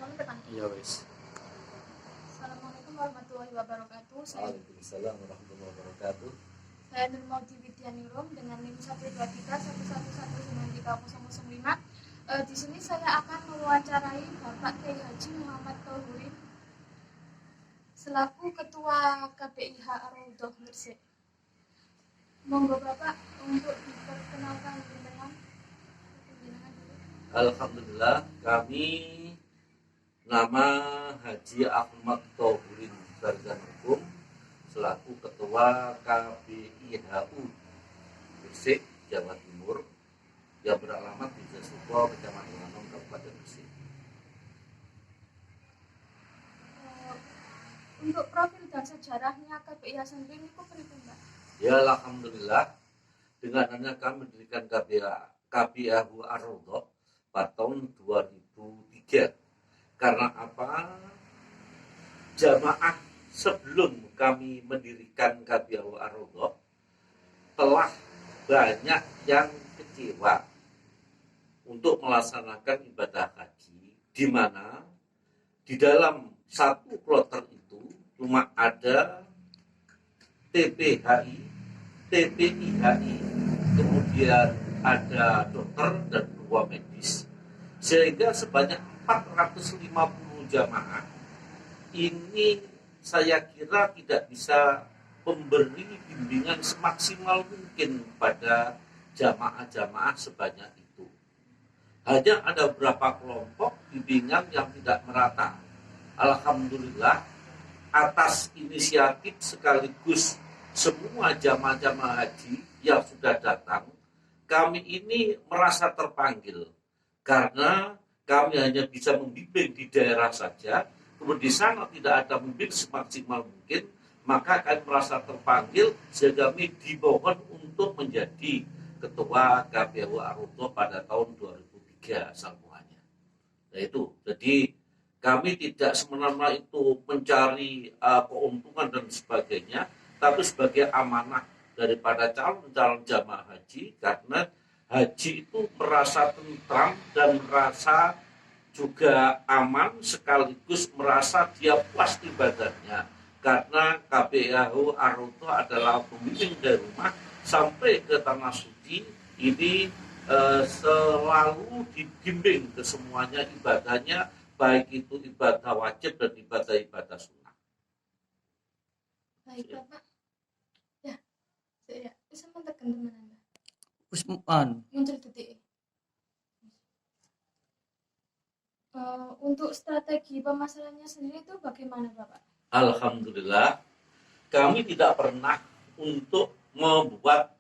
Kamu tekan. Iya wis. Assalamualaikum warahmatullahi wabarakatuh. Waalaikumsalam warahmatullahi wabarakatuh. Saya Nur Maudi Widyaningrum dengan NIM 12311193005. Di sini saya akan mewawancarai Bapak Kiai Haji Muhammad Tauhurin selaku Ketua KPIH Ar-Raudhah Gresik. Monggo Bapak untuk diperkenalkan dengan Alhamdulillah, kami nama Haji Ahmad Tauhurin Sarjana Hukum selaku Ketua KPIHU Gresik, Jawa Timur yang beralamat di Desa Suko, Kecamatan Lanong, Kabupaten Gresik. Untuk profil dan sejarahnya KPIH sendiri itu pripun, Mbak? Ya alhamdulillah, dengan adanya kami mendirikan KPIHU Ar-Raudhah pada tahun 2003. Karena apa? Jamaah sebelum kami mendirikan KPIHU Ar-Raudhah telah banyak yang kecewa untuk melaksanakan ibadah haji, di mana di dalam satu kloter itu cuma ada TPHI, TPIHI, kemudian ada dokter dan 2 medis, sehingga sebanyak 450 jamaah ini saya kira tidak bisa memberi bimbingan semaksimal mungkin pada jamaah-jamaah sebanyak itu. Hanya ada beberapa kelompok bimbingan yang tidak merata. Alhamdulillah, atas inisiatif sekaligus semua jamaah-jamaah haji yang sudah datang, kami ini merasa terpanggil karena kami hanya bisa membimbing di daerah saja, kemudian di sana tidak ada membimbing semaksimal mungkin, maka kami merasa terpanggil sehingga kami dimohon untuk menjadi ketua KPIHU Ar-Raudhah pada tahun 2003 semuanya. Nah itu, jadi kami tidak semena-mena itu mencari keuntungan dan sebagainya, tapi sebagai amanah daripada calon-calon jamaah haji, karena haji itu merasa tentram dan merasa juga aman sekaligus merasa dia puas ibadahnya, karena KPIHU Ar-Raudhah adalah pembimbing dari rumah sampai ke tanah suci ini selalu dibimbing ke semuanya ibadahnya, baik itu ibadah wajib dan ibadah sunnah. Baik Bapak. Ya, saya bisa mentekan teman Anda. Usman. Muncul detik. Untuk strategi pemasarannya sendiri itu bagaimana Bapak? Alhamdulillah, kami tidak pernah untuk membuat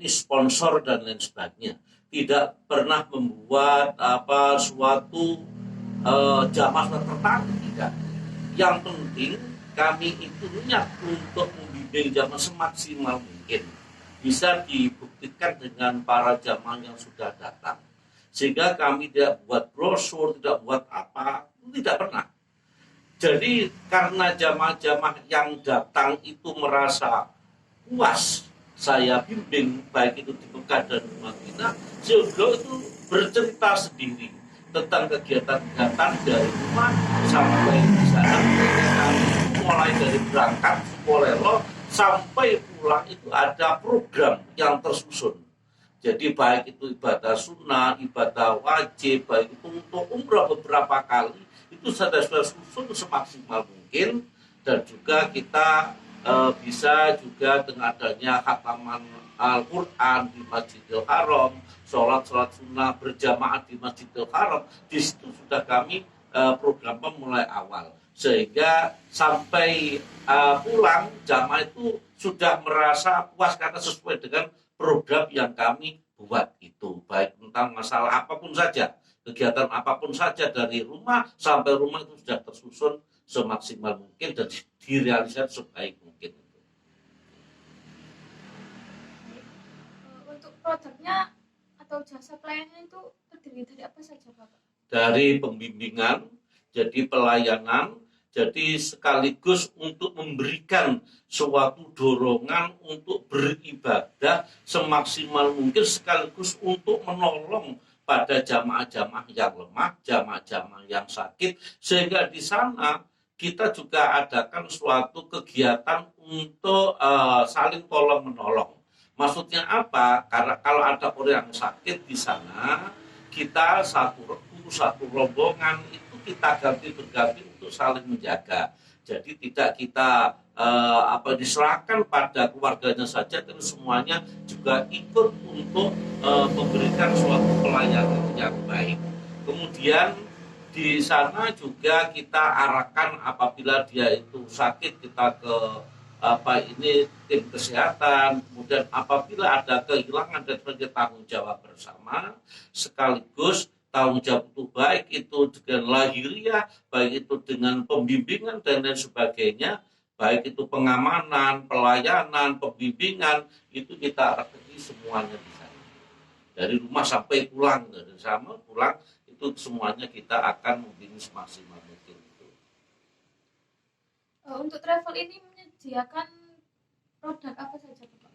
sponsor dan lain sebagainya. Tidak pernah membuat suatu jamaah tertentu, tidak. Yang penting kami itu niat untuk membimbing jamaah semaksimal mungkin. Bisa dibuktikan dengan para jamaah yang sudah datang. Sehingga kami tidak buat brosur, tidak buat apa, tidak pernah. Jadi karena jamaah-jamaah yang datang itu merasa puas saya bimbing, baik itu di Mekah dan di Madinah, sehingga itu bercerita sendiri tentang kegiatan-kegiatan dari rumah sampai di sana. Mulai dari berangkat Sukolelo sampai pulang itu ada program yang tersusun. Jadi baik itu ibadah sunnah, ibadah wajib, baik itu untuk umrah beberapa kali, itu sudah susun semaksimal mungkin. Dan juga kita bisa juga dengan adanya khataman Al-Quran di Masjidil Haram, sholat sunnah berjamaah di Masjidil Haram, di situ sudah kami program mulai awal. Sehingga sampai pulang jamaah itu sudah merasa puas karena sesuai dengan program yang kami buat itu, baik tentang masalah apapun saja, kegiatan apapun saja dari rumah sampai rumah itu sudah tersusun semaksimal mungkin dan direalisasikan sebaik mungkin. Untuk produknya atau jasa pelayanan itu terdiri dari apa saja Bapak? Dari pembimbingan, jadi pelayanan, jadi sekaligus untuk memberikan suatu dorongan untuk beribadah semaksimal mungkin, sekaligus untuk menolong pada jamaah-jamaah yang lemah, jamaah-jamaah yang sakit, sehingga di sana kita juga adakan suatu kegiatan untuk saling tolong menolong. Maksudnya apa? Karena kalau ada orang yang sakit di sana, kita satu regu, satu rombongan itu kita ganti-berganti untuk saling menjaga. Jadi tidak kita diserahkan pada keluarganya saja, tapi semuanya juga ikut untuk memberikan suatu pelayanan yang baik. Kemudian di sana juga kita arahkan apabila dia itu sakit, kita ke tim kesehatan. Kemudian apabila ada kehilangan dan sebagai tanggung jawab bersama, sekaligus tanggung jawab itu baik itu dengan lahiriah, baik itu dengan pembimbingan dan lain sebagainya, baik itu pengamanan, pelayanan, pembimbingan, itu kita raketi semuanya di sana. Dari rumah sampai pulang, dari sama pulang, itu semuanya kita akan membimbing semaksimal mungkin. Untuk travel ini menyediakan produk apa saja, Pak?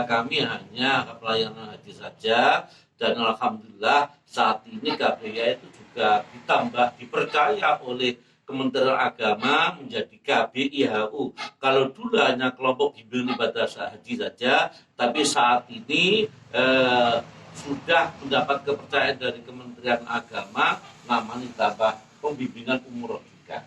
Kami hanya pelayanan haji saja, dan alhamdulillah saat ini KBIA itu juga ditambah dipercaya oleh Kementerian Agama menjadi KBIHU. Kalau dulu hanya kelompok bimbingan ibadah haji saja, tapi saat ini sudah mendapat kepercayaan dari Kementerian Agama, namanya ditambah pembimbingan umroh juga.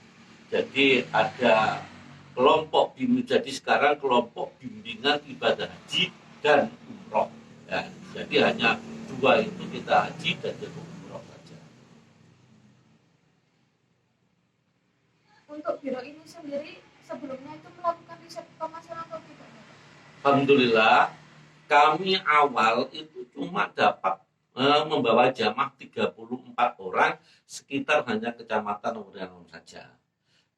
Jadi ada kelompok bimbing, jadi sekarang kelompok bimbingan ibadah haji dan umroh. Ya, jadi hanya dua itu, kita haji dan umroh saja. Untuk biro ini sendiri sebelumnya itu melakukan riset pemasaran atau tidak? Alhamdulillah, kami awal itu cuma dapat membawa jamaah 34 orang sekitar hanya kecamatan Wurianom saja.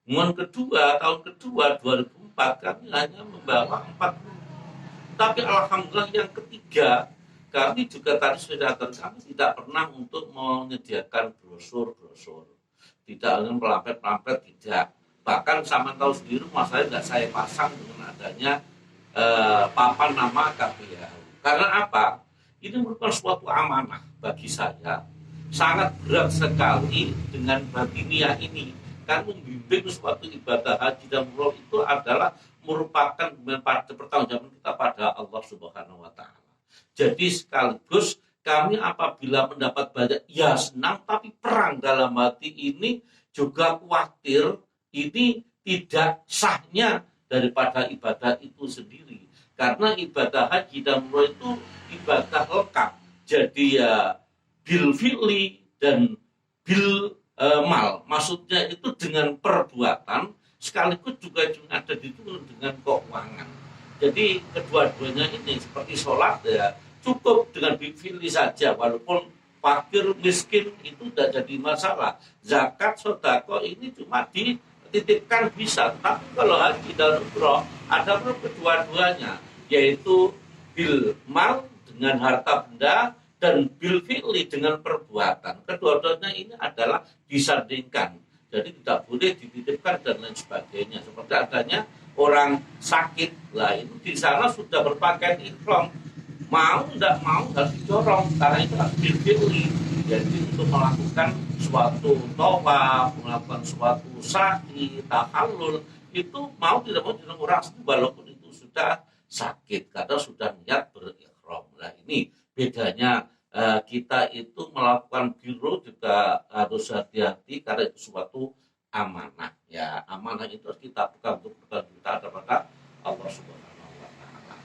Kemudian tahun kedua 2004 kami hanya membawa 40. Tapi alhamdulillah yang ketiga, kami juga tadi sudah kami tidak pernah untuk menyediakan brosur-brosur. Tidak hanya pelampet-pelampet, tidak. Bahkan sama tahu sendiri, masalah tidak saya pasang dengan adanya papan nama KBIHU. Karena apa? Ini merupakan suatu amanah bagi saya. Sangat berat sekali dengan baginia ini. Karena membimbing suatu ibadah haji dan umroh itu adalah merupakan pertanggungjawaban kita pada Allah Subhanahu wa Ta'ala. Jadi sekaligus kami apabila mendapat banyak, ya senang, tapi perang dalam hati ini juga khawatir ini tidak sahnya daripada ibadah itu sendiri. Karena ibadah haji dan umroh itu ibadah lengkap. Jadi ya bil fi'li dan bil mal. Maksudnya itu dengan perbuatan, sekaligus juga ada dituntut dengan keuangan. Jadi kedua-duanya ini seperti sholat ya cukup dengan bil fi'li saja, walaupun fakir miskin itu tidak jadi masalah. Zakat, sedekah ini cuma dititipkan bisa, tapi kalau haji dan umroh ada kedua-duanya, yaitu bil mal dengan harta benda dan bil fi'li dengan perbuatan. Kedua-duanya ini adalah disandingkan. Jadi tidak boleh dititipkan dan lain sebagainya. Seperti adanya orang sakit, lah itu di sana sudah berpakaian ihram, mau tidak mau harus didorong karena itu harus bil fi'li. Jadi untuk melakukan suatu tawaf, melakukan suatu sa'i, tahallul, itu mau tidak mau dengan orang walaupun itu sudah sakit karena sudah niat berikhram. Nah ini bedanya, kita itu melakukan biro juga harus hati-hati karena itu suatu amanah. Ya amanah itu harus kita pegang untuk kita kepada Allah Subhanahu wa Ta'ala.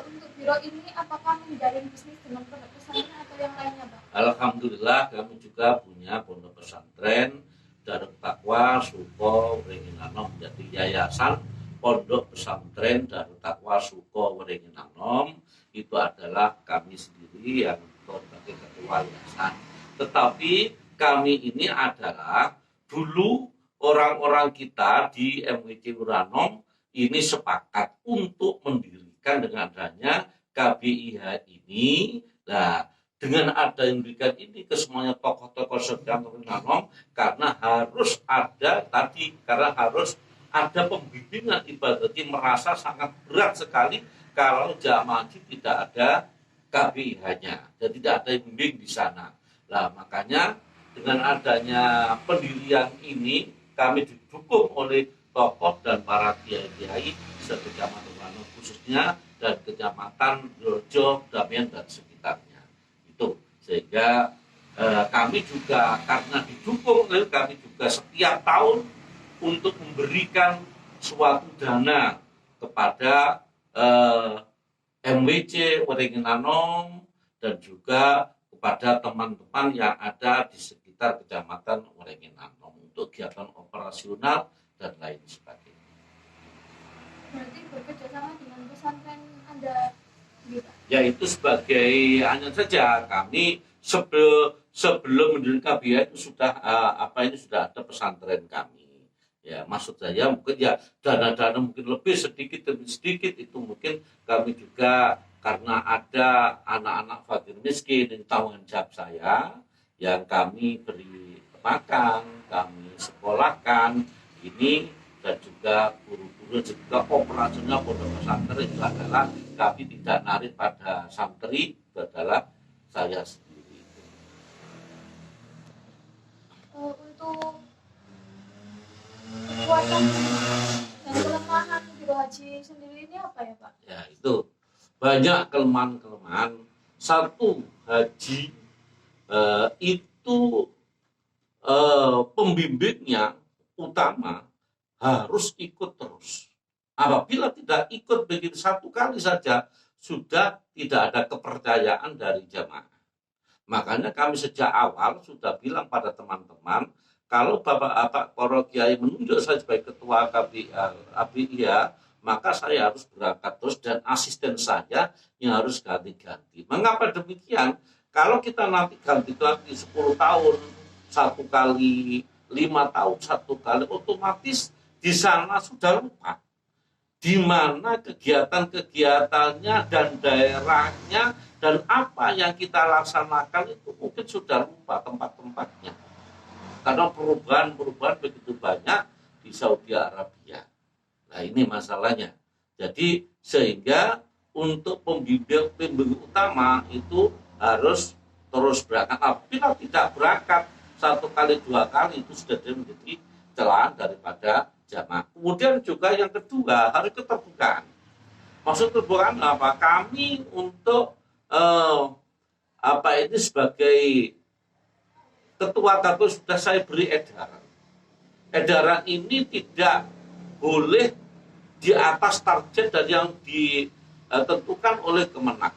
Untuk biro ini apakah menjalin bisnis dengan pondok pesantren atau yang lainnya, Pak? Alhamdulillah kami juga punya pondok pesantren Darut Taqwa Suko Wringinanom, menjadi yayasan pondok pesantren Darut Taqwa Suko Wringinanom. Itu adalah kami sendiri yang sebagai ketua yayasan. Tetapi kami ini adalah dulu orang-orang kita di MWC Wuranom ini sepakat untuk mendirikan dengan adanya KBIH ini. Nah, dengan ada yang diberikan ini ke semuanya tokoh-tokoh sedang Wuranom, karena harus ada tadi, karena harus ada pembimbingan ibadah. Merasa sangat berat sekali kalau jamaah haji tidak ada KBIH-nya dan tidak ada yang bimbing di sana. Nah, makanya dengan adanya pendirian ini kami didukung oleh tokoh dan para kiai-kiai sekecamatan Wano khususnya dan kecamatan Rojo, Damian dan sekitarnya. Itu sehingga kami juga karena didukung oleh kami juga setiap tahun untuk memberikan suatu dana kepada MWC Waringin Anom dan juga kepada teman-teman yang ada di sekitar kecamatan Waringin Anom untuk kegiatan operasional dan lain sebagainya. Berarti bekerja sama dengan pesantren Anda gitu? Ya itu sebagai hanya saja kami sebelum mendirikan KBIH itu sudah sudah ada pesantren kami. Ya maksud saya mungkin ya dana-dana mungkin lebih sedikit demi sedikit itu mungkin kami juga karena ada anak-anak fakir miskin yang tanggung jawab saya yang kami beri makan, kami sekolahkan ini dan juga guru-guru juga operasional pondok pesantren itu adalah kami tidak narik pada santri, itu adalah saya sendiri. Untuk kekuatan dan kelemahan biro haji sendiri ini apa ya Pak? Ya itu banyak kelemahan-kelemahan. Satu, haji itu pembimbingnya utama harus ikut terus. Apabila tidak ikut begitu satu kali saja, sudah tidak ada kepercayaan dari jamaah. Makanya kami sejak awal sudah bilang pada teman-teman, kalau Bapak Koro Kiai menunjuk saya sebagai ketua KBIH, maka saya harus berangkat terus dan asisten saya yang harus ganti-ganti. Mengapa demikian? Kalau kita nanti ganti-ganti 10 tahun, satu kali, 5 tahun, satu kali, otomatis di sana sudah lupa. Di mana kegiatan-kegiatannya dan daerahnya dan apa yang kita laksanakan itu mungkin sudah lupa tempat-tempatnya. Karena perubahan-perubahan begitu banyak di Saudi Arabia. Nah ini masalahnya. Jadi sehingga untuk pembimbing utama itu harus terus berangkat. Apabila tidak berangkat satu kali dua kali itu sudah menjadi celaan daripada jamaah. Kemudian juga yang kedua harus keterbukaan. Maksud keterbukaan apa? Kami untuk ini sebagai ketua KBIH sudah saya beri edaran. Edaran ini tidak boleh di atas target dan yang ditentukan oleh Kemenak.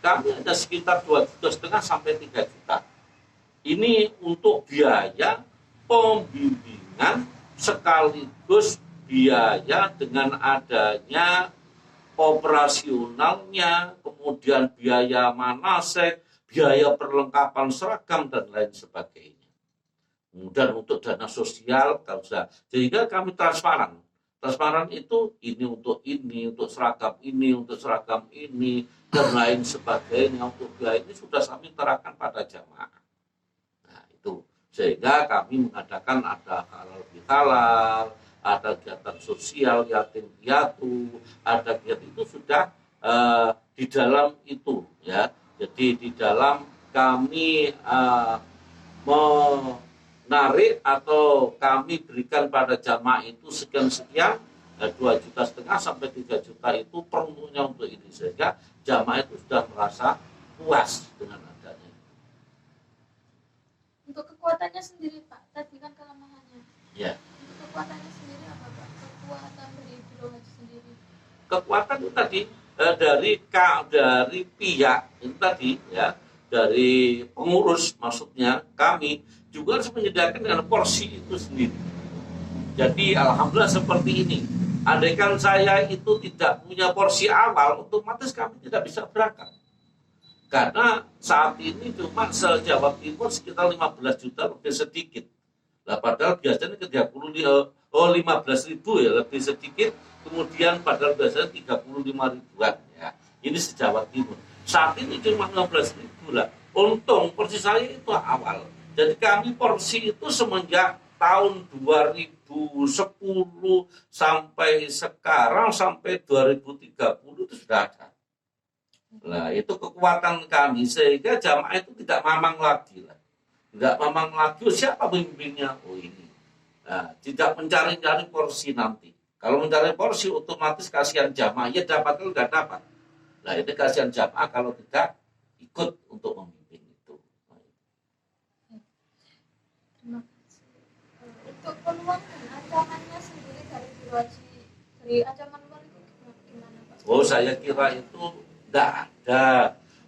Kami ada sekitar 2,5 juta sampai 3 juta. Ini untuk biaya pembimbingan sekaligus biaya dengan adanya operasionalnya, kemudian biaya manasek, biaya perlengkapan seragam dan lain sebagainya. Kemudian untuk dana sosial, sehingga kami transparan. Transparan itu untuk seragam ini, dan lain sebagainya. Untuk biaya ini sudah kami terapkan pada jamaah. Nah itu, sehingga kami mengadakan ada halal bihalal, ada kegiatan sosial, yatim piatu, ada kegiatan itu sudah di dalam itu ya. Jadi di dalam kami menarik atau kami berikan pada jamaah itu sekian-sekian 2,5 juta sampai 3 juta itu peruntuknya untuk ini, sehingga jamaah itu sudah merasa puas dengan adanya. Untuk kekuatannya sendiri Pak, tadi kan kelemahannya. Ya. Untuk kekuatannya sendiri apa Pak? Kekuatan dari biro haji sendiri. Kekuatan itu tadi dari pihak itu tadi ya, dari pengurus maksudnya kami juga harus menyediakan dengan porsi itu sendiri. Jadi alhamdulillah seperti ini. Andaikan saya itu tidak punya porsi awal, otomatis kami tidak bisa berangkat. Karena saat ini cuma se-Jawa Timur sekitar 15 juta lebih sedikit. Nah, padahal biasanya ke 15.000 ya lebih sedikit. Kemudian padahal biasanya 35 ribuan ya. Ini se-Jawa Timur. Saat ini cuma 15.000 lah. Untung porsi saya itu awal. Jadi kami porsi itu semenjak tahun 2010 sampai sekarang sampai 2030 itu sudah ada. Nah, itu kekuatan kami sehingga jamaah itu tidak mamang lagi lah. Tidak mamang lagi, siapa pemimpinnya? Oh ini. Nah, tidak mencari-cari porsi nanti. Kalau mencari porsi otomatis kasihan jamaah, ya dapat kalau nggak dapat. Nah, ini kasihan jamaah kalau tidak ikut untuk memimpin itu. Terima kasih. Untuk peluang dan ancamannya sendiri dari Guru Haji, dari ancaman luar itu gimana Pak? Oh, saya kira itu tidak ada.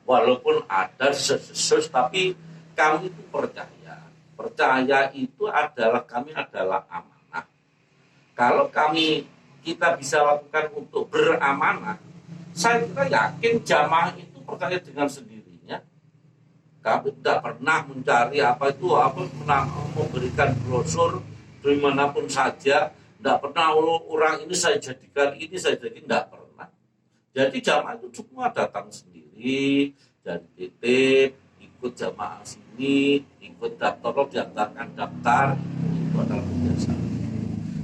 Walaupun ada sesus, tapi kami itu percaya. Percaya itu adalah kami adalah amanah. Kalau kita bisa lakukan untuk beramanah, saya kira yakin jamaah itu percaya dengan sendirinya. Kami tidak pernah mencari memberikan brosur dimanapun saja. Tidak pernah orang ini saya jadikan ini, saya jadikan, tidak pernah. Jadi jamaah itu semua datang sendiri dari titip, ikut jamaah sini, ikut daftar, diantarkan daftar, itu adalah kebiasaan.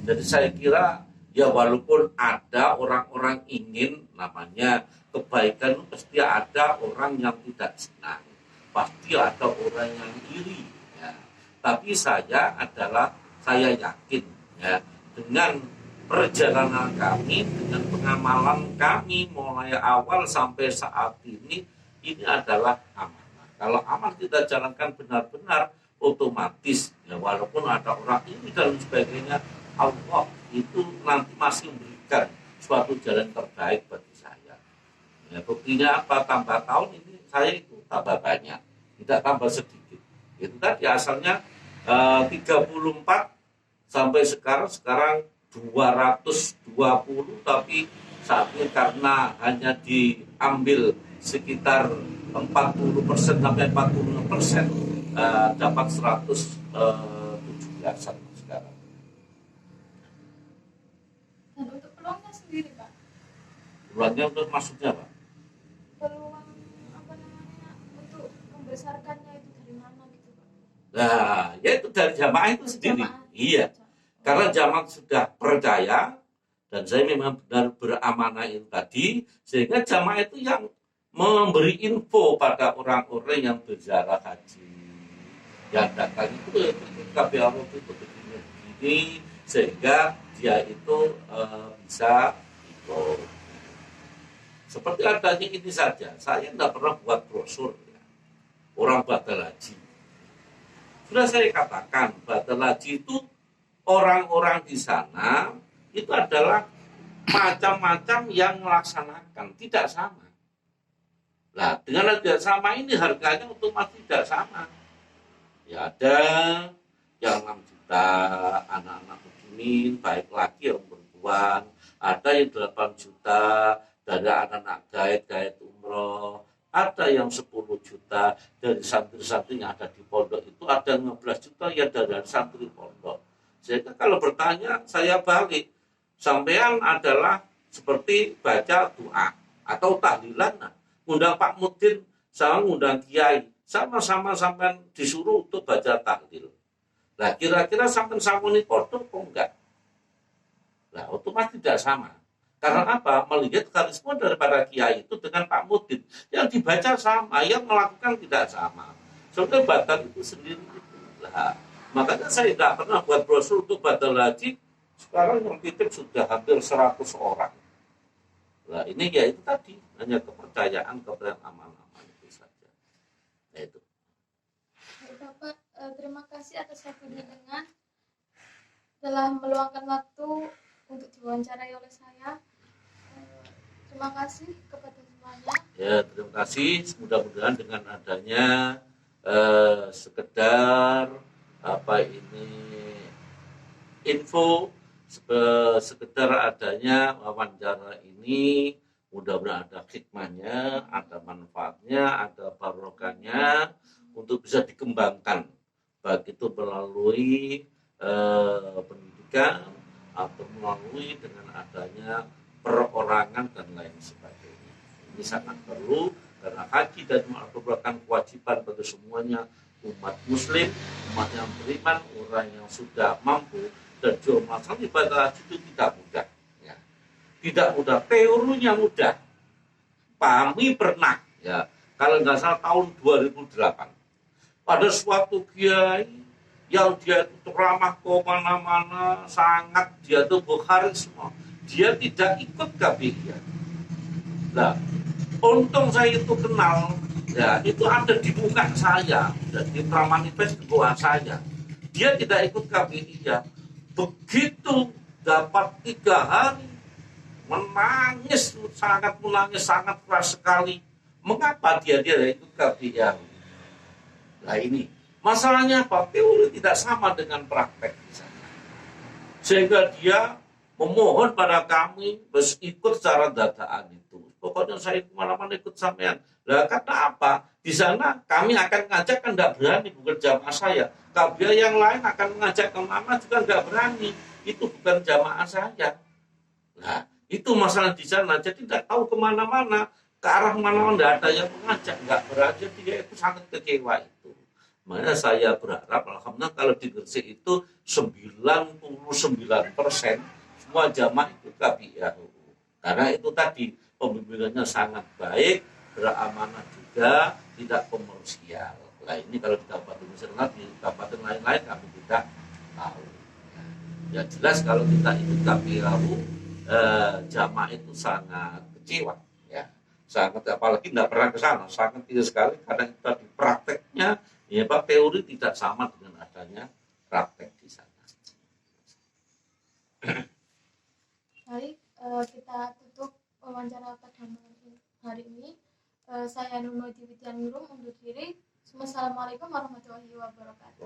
Jadi saya kira ya walaupun ada orang-orang ingin namanya kebaikan itu pasti ada orang yang tidak senang, pasti ada orang yang iri. Ya. Tapi saya yakin ya dengan perjalanan kami, dengan pengamalan kami mulai awal sampai saat ini adalah amanah. Kalau amanah kita jalankan benar-benar, otomatis ya walaupun ada orang ini dan sebagainya, Allah itu nanti masih memberikan suatu jalan terbaik bagi saya. Ya, buktinya apa? Tambah tahun ini saya itu tambah banyak, tidak tambah sedikit. Itu tadi asalnya 34 sampai sekarang 220, tapi saat ini karena hanya diambil sekitar 40% sampai 40%, dapat 117-an sekarang. Dan untuk peluangnya sendiri Pak? Peluangnya untuk maksudnya Pak? Peluang untuk membesarkannya itu dari mana gitu Pak? Nah, ya itu dari jamaah itu sendiri. Iya. Karena jamaah sudah percaya dan saya memang benar beramanah itu tadi, sehingga jamaah itu yang memberi info pada orang-orang yang berziarah haji, yang datang itu KBR itu begini, sehingga dia itu bisa ikut. Seperti adanya ini saja, saya tidak pernah buat brosur ya. Orang batal haji. Sudah saya katakan, batal haji itu orang-orang di sana itu adalah macam-macam yang melaksanakan, tidak sama. Nah, dengan tidak sama ini harganya otomatis tidak sama. Ya ada yang 6 juta anak-anak muslimin, baik laki yang perempuan, ada yang 8 juta dari anak-anak gaet umroh, ada yang 10 juta dari santri-santri yang ada di pondok itu, ada 15 juta yang dari santri pondok. Sehingga kalau bertanya, saya balik, sampean adalah seperti baca doa atau tahlilan, undang Pak Mudin sama undang Kiai, sama-sama sampean disuruh untuk baca tahlil. Nah, kira-kira sampean sanguni pondok kok enggak? Nah, otomatis tidak sama. Karena apa? Melihat karisma daripada Kiai itu dengan Pak Mudin, yang dibaca sama, yang melakukan tidak sama. Sebenarnya batal itu sendiri itu. Nah, makanya saya tidak pernah buat brosur untuk batal haji. Sekarang yang titip sudah hampir 100 orang. Nah, ini ya itu tadi, hanya kepercayaan kepada amal-amal itu saja. Nah, itu. Bapak, terima kasih atas waktunya dengan telah meluangkan waktu untuk diwawancarai oleh saya. Terima kasih kepada semuanya. Ya, terima kasih. Mudah-mudahan dengan adanya sekedar info, sekedar adanya wawancara ini, mudah-mudahan ada hikmahnya, ada manfaatnya, ada barokahnya untuk bisa dikembangkan, baik itu melalui pendidikan atau melalui dengan adanya perorangan dan lain sebagainya. Ini sangat perlu karena haji dan merupakan kewajiban bagi semuanya umat muslim, umat yang beriman, orang yang sudah mampu, dan juga masalah ibadah haji itu tidak mudah. Ya. Tidak mudah, teorinya mudah, kami pernah ya, kalau nggak salah tahun 2008 ada suatu kiai yang dia itu ramah ke mana-mana, sangat dia tuh berkarisma, dia tidak ikut KBI. Nah, untung saya itu kenal, ya itu ada di muka saya, di pramanifest di bawah saya. Dia tidak ikut KBI ya. Begitu dapat 3 hari, menangis, sangat menangis, sangat keras sekali. Mengapa dia ikut KBI? Nah ini, masalahnya apa? Teori tidak sama dengan praktek di sana. Sehingga dia memohon pada kami ikut secara dadaan itu. Pokoknya saya kemana-mana ikut sampean. Lah kata apa? Di sana kami akan ngajak, kan nggak berani, bukan jamaah saya. KBI yang lain akan mengajak kemana juga nggak berani. Itu bukan jamaah saya. Nah, itu masalah di sana. Jadi tidak tahu kemana-mana, ke arah mana-mana tidak ada yang mengajak, nggak berani. Dia itu sangat kecewa itu. Makanya saya berharap, alhamdulillah kalau di Gresik itu 99% semua jamaah itu KBI. Karena itu tadi pembimbingannya sangat baik, beramanah juga, tidak komersial. Nah ini kalau di Kabupaten Serang, di kabupaten lain-lain kami tidak tahu. Ya jelas kalau kita ikut KPAU, jamaah itu sangat kecewa, ya sangat, apalagi tidak pernah ke sana, sangat tidak sekali karena kita di prakteknya, ya Pak, teori tidak sama dengan adanya praktek di sana. Baik, kita tutup wawancara pada malam hari ini. Saya Nuno Diwitianurung undur diri. Wassalamualaikum warahmatullahi wabarakatuh.